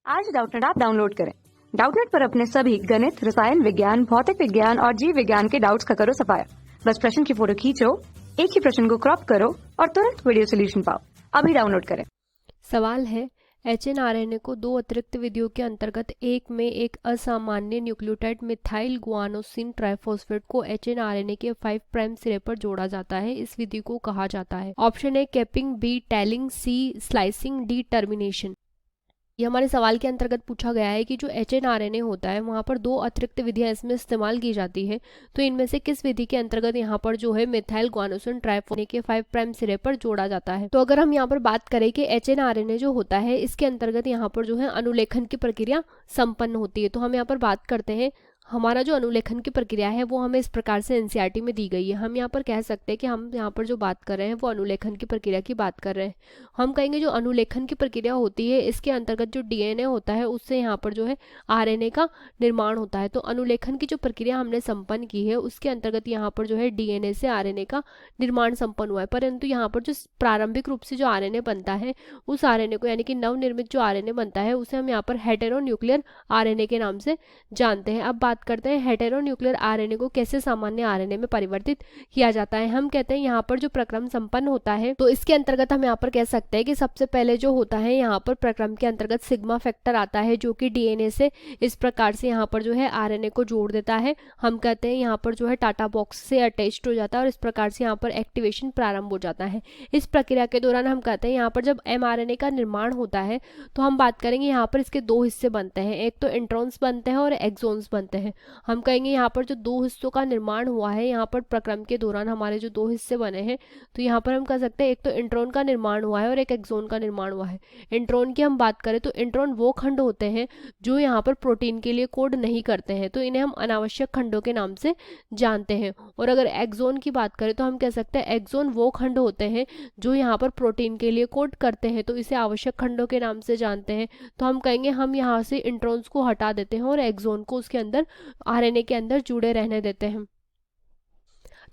आज Doubtnut app download करें। Doubtnut पर अपने सभी गणित, रसायन विज्ञान, भौतिक विज्ञान और जीव विज्ञान के डाउट्स का करो सफाया। बस प्रश्न की फोटो खींचो, एक ही प्रश्न को क्रॉप करो और तुरंत वीडियो सोल्यूशन पाओ। अभी डाउनलोड करें। सवाल है, HNRNA को दो अतिरिक्त विधियों के अंतर्गत एक में एक असामान्य न्यूक्लियोटाइड मिथाइल गुआनोसिन ट्राइफॉस्फेट को HNRNA के 5 प्राइम सिरे पर जोड़ा जाता है। इस विधि को कहा जाता है। Option A capping, B tailing, C slicing, D termination. ये हमारे सवाल के अंतर्गत पूछा गया है कि जो HNRNA होता है वहाँ पर दो अतिरिक्त विधियाँ इसमें इस्तेमाल की जाती है, तो इनमें से किस विधि के अंतर्गत यहाँ पर जो है मिथाइल गुआनोसिन ट्राइफॉस्फेट के 5 प्राइम सिरे पर जोड़ा जाता है। तो अगर हम यहाँ पर बात करें कि HNRNA जो होता है इसके अंतर्गत यहाँ पर जो है अनुलेखन की प्रक्रिया संपन्न होती है, तो हम यहाँ पर बात करते हैं हमारा जो अनुलेखन की प्रक्रिया है वो हमें इस प्रकार से एनसीईआरटी में दी गई है। हम यहाँ पर कह सकते हैं कि हम यहाँ पर जो बात कर रहे हैं वो अनुलेखन की प्रक्रिया की बात कर रहे हैं। हम कहेंगे जो अनुलेखन की प्रक्रिया होती है इसके अंतर्गत जो डीएनए होता है उससे यहाँ पर जो है आरएनए का निर्माण होता है। तो अनुलेखन की जो प्रक्रिया हमने संपन्न की है उसके अंतर्गत यहाँ पर जो है डीएनए से आरएनए का निर्माण संपन्न हुआ है, परंतु यहाँ पर जो प्रारंभिक रूप से जो आरएनए बनता है उस आरएनए को यानी कि नवनिर्मित जो आरएनए बनता है उसे हम यहाँ पर हेटेरोन्यूक्लियर आरएनए के नाम से जानते हैं। अब बात करते हैं हेटेरोन्यूक्लियर आरएनए को कैसे सामान्य आरएनए में परिवर्तित किया जाता है। हम कहते हैं यहाँ पर जो प्रक्रम संपन्न होता है तो इसके अंतर्गत हम यहाँ पर कह सकते हैं कि सबसे पहले जो होता है यहाँ पर प्रक्रम के अंतर्गत सिग्मा फैक्टर आता है जो कि डीएनए से इस प्रकार से यहाँ पर जो है आरएनए को जोड़ देता है। हम कहते हैं यहाँ पर जो है टाटा बॉक्स से अटैच्ड हो जाता है और इस प्रकार से यहाँ पर एक्टिवेशन प्रारंभ हो जाता है। इस प्रक्रिया के दौरान हम कहते हैं यहाँ पर जब एमआरएनए का निर्माण होता है तो हम बात करेंगे यहाँ पर इसके दो हिस्से बनते हैं, एक तो इंट्रॉन्स बनते हैं और एक्सोन्स बनते हैं। हम कहेंगे यहाँ पर जो दो हिस्सों का निर्माण हुआ है यहाँ पर प्रक्रम के दौरान हमारे जो दो हिस्से बने हैं तो यहाँ पर हम कह सकते हैं एक तो इंट्रॉन का निर्माण हुआ है और एक एक्सोन का निर्माण हुआ है। इंट्रॉन की हम बात करें तो इंट्रॉन वो खंड होते हैं जो यहाँ पर प्रोटीन के लिए कोड नहीं करते हैं, तो इन्हें हम अनावश्यक खंडों के नाम से जानते हैं। और अगर एक्सोन की बात करें तो हम कह सकते हैं एक्सोन वो खंड होते हैं जो यहाँ पर प्रोटीन के लिए कोड करते हैं, तो इसे आवश्यक खंडों के नाम से जानते हैं। तो हम कहेंगे हम यहाँ से इंट्रॉन्स को हटा देते हैं और एक्सोन को उसके अंदर आरएनए के अंदर जुड़े रहने देते हैं।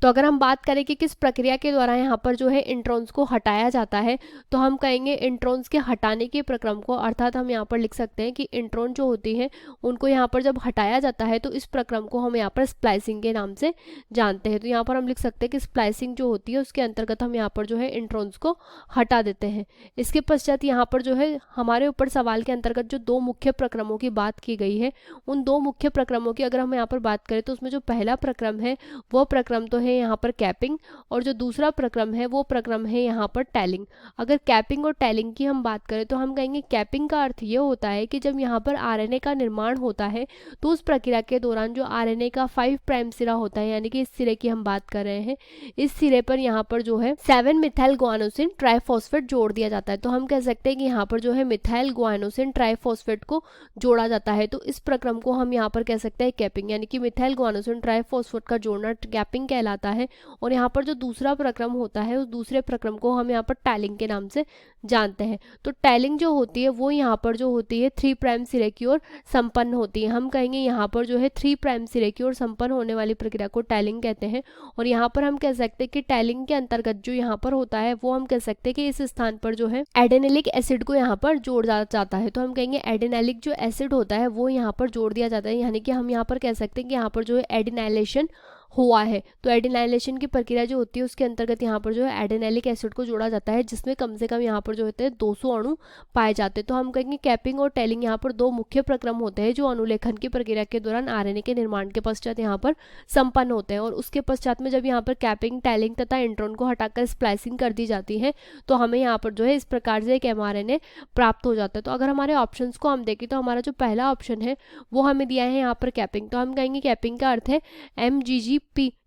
तो अगर हम बात करें कि किस प्रक्रिया के द्वारा यहाँ पर जो है इंट्रॉन्स को हटाया जाता है तो हम कहेंगे इंट्रॉन्स के हटाने के प्रक्रम को, अर्थात हम यहाँ पर लिख सकते हैं कि इंट्रॉन जो होती है उनको यहाँ पर जब हटाया जाता है तो इस प्रक्रम को हम यहाँ पर स्प्लाइसिंग के नाम से जानते हैं। तो यहाँ पर हम लिख सकते हैं कि स्प्लाइसिंग जो होती है उसके अंतर्गत हम यहाँ पर जो है इंट्रॉन्स को हटा देते हैं। इसके पश्चात यहाँ पर जो है हमारे ऊपर सवाल के अंतर्गत जो दो मुख्य प्रक्रमों की बात की गई है उन दो मुख्य प्रक्रमों की अगर हम यहाँ पर बात करें तो उसमें जो पहला प्रक्रम है वो प्रक्रम तो है यहाँ पर कैपिंग और जो दूसरा प्रक्रम है वो प्रक्रम है यहाँ पर टैलिंग। अगर कैपिंग और टैलिंग की हम बात करें तो हम कहेंगे कैपिंग का अर्थ ये होता है कि जब यहाँ पर आरएनए का निर्माण होता है तो उस प्रक्रिया के दौरान जो आरएनए का 5 प्राइम सिरा होता है यानी कि इस सिरे की हम बात कर रहे हैं, इस सिरे पर यहाँ पर जो है 7 मिथाइल गुआनोसिन ट्राइफॉस्फेट जोड़ दिया जाता है। तो हम कह सकते हैं कि यहाँ पर जो है मिथाइल गुआनोसिन ट्राइफॉस्फेट को जोड़ा जाता है, तो इस प्रक्रम को हम यहाँ पर कह सकते हैं कैपिंग, यानी कि मिथाइल गुआनोसिन ट्राइफॉस्फेट का जोड़ना कैपिंग कहलाता है। और यहाँ पर जो दूसरा प्रक्रम होता है उस दूसरे प्रक्रम को हम यहाँ पर टैलिंग के नाम से जानते हैं। तो टैलिंग जो होती है वो यहाँ पर जो होती है 3 प्राइम सिरे की ओर संपन्न होती है। हम कहेंगे यहाँ पर जो है 3 प्राइम सिरे की ओर संपन्न होने वाली प्रक्रिया को टैलिंग कहते हैं। और यहाँ पर हम कह सकते हैं कि टैलिंग के अंतर्गत जो यहाँ पर होता है वो हम कह सकते हैं कि इस स्थान पर जो है एडेनिलिक एसिड को यहाँ पर जोड़ जाता है। तो हम कहेंगे एडेनिलिक जो एसिड होता है वो यहाँ पर जोड़ दिया जाता है, यानी कि हम यहाँ पर कह सकते हैं कि यहाँ पर जो है एडिनाइलेशन हुआ है। तो एडिनाइलेशन की प्रक्रिया जो होती है उसके अंतर्गत यहाँ पर जो है एडेनाइलिक एसिड को जोड़ा जाता है जिसमें कम से कम यहाँ पर जो होते हैं 200 अणु पाए जाते हैं। तो हम कहेंगे कैपिंग और टैलिंग यहाँ पर दो मुख्य प्रक्रम होते हैं जो अनुलेखन की प्रक्रिया के दौरान आरएनए के निर्माण के पश्चात यहाँ पर संपन्न होते हैं। और उसके पश्चात में जब यहाँ पर कैपिंग, टैलिंग तथा इंट्रॉन को हटाकर स्प्लाइसिंग कर दी जाती है तो हमें यहाँ पर जो है इस प्रकार से एक एमआरएनए प्राप्त हो जाता है। तो अगर हमारे ऑप्शन को हम देखें तो हमारा जो पहला ऑप्शन है वो हमें दिया है यहाँ पर कैपिंग, तो हम कहेंगे कैपिंग का अर्थ है MGGP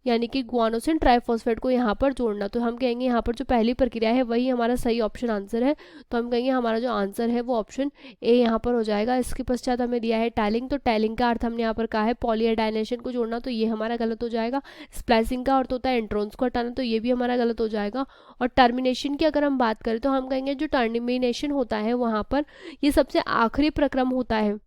यानी कि गुआनोसिन ट्राइफॉस्फेट को यहाँ पर जोड़ना। तो हम कहेंगे यहाँ पर जो पहली प्रक्रिया है वही हमारा सही ऑप्शन आंसर है, तो हम कहेंगे हमारा जो आंसर है वो ऑप्शन ए यहाँ पर हो जाएगा। इसके पश्चात हमें दिया है टैलिंग, तो टैलिंग का अर्थ हमने यहाँ पर कहा है पॉलीएडाइनेशन को जोड़ना, तो ये हमारा गलत हो जाएगा। स्प्लाइसिंग का अर्थ होता है इंट्रॉन्स को हटाना, तो ये भी हमारा गलत हो जाएगा। और टर्मिनेशन की अगर हम बात करें तो हम कहेंगे जो टर्मिनेशन होता है वहाँ पर ये सबसे आखिरी प्रक्रम होता है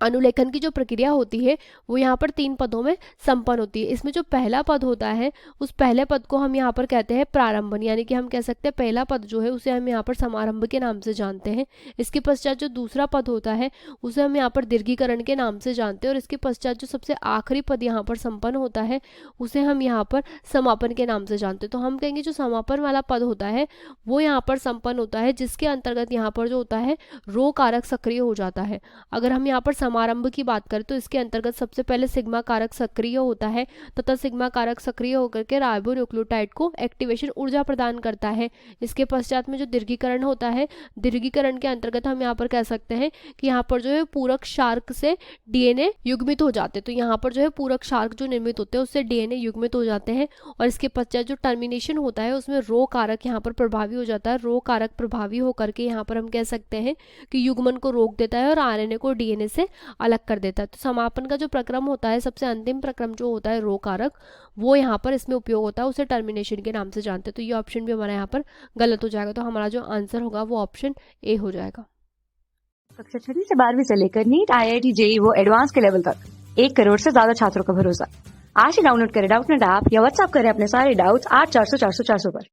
अनुलेखन की जो प्रक्रिया होती है वो यहाँ पर 3 पदों में संपन्न होती है। इसमें जो पहला पद होता है उस पहले पद को हम यहाँ पर कहते हैं प्रारंभन, यानी कि हम कह सकते हैं पहला पद जो है उसे हम यहाँ पर समारंभ के नाम से जानते हैं। इसके पश्चात जो दूसरा पद होता है उसे हम यहाँ पर दीर्घीकरण के नाम से जानते हैं, और इसके पश्चात जो सबसे आखिरी पद यहाँ पर संपन्न होता है उसे हम यहाँ पर समापन के नाम से जानते हैं। तो हम कहेंगे जो समापन वाला पद होता है वो यहाँ पर संपन्न होता है, जिसके अंतर्गत यहाँ पर जो होता है रो कारक सक्रिय हो जाता है। अगर हम यहाँ पर समारंभ की बात करें तो इसके अंतर्गत सबसे पहले सिग्मा कारक सक्रिय होता है तथा सिग्मा कारक सक्रिय होकर के राइबोन्यूक्लियोटाइड को एक्टिवेशन ऊर्जा प्रदान करता है। इसके पश्चात में जो दीर्घीकरण होता है, दीर्घीकरण के अंतर्गत हम यहाँ पर कह सकते हैं कि यहाँ पर जो है पूरक क्षारक से डीएनए युग्मित हो जाते हैं। तो यहाँ पर जो है पूरक क्षारक जो निर्मित होते हैं उससे डीएनए युग्मित हो जाते हैं, और इसके पश्चात जो टर्मिनेशन होता है उसमें रो कारक यहाँ पर प्रभावी हो जाता है। रो कारक प्रभावी होकर के यहाँ पर हम कह सकते हैं कि युग्मन को रोक देता है और आरएनए को डीएनए से अलग कर देता है। तो समापन का जो प्रक्रम होता है, सबसे अंतिम प्रक्रम जो होता है रो कारक, वो यहाँ पर इसमें उपयोग होता है, उसे टर्मिनेशन के नाम से जानते हैं। तो ये ऑप्शन भी हमारा यहाँ पर गलत हो जाएगा। तो हमारा जो आंसर होगा वो ऑप्शन ए हो जाएगा। कक्षा 6 से 12वीं से लेकर नीट, IIT, JEE वो एडवांस के लेवल तक 1 करोड़ से ज्यादा छात्रों का भरोसा। आज ही डाउनलोड करें डाउटनेट ऐप या व्हाट्सएप करें अपने सारे डाउट्स 8400 400 400 पर।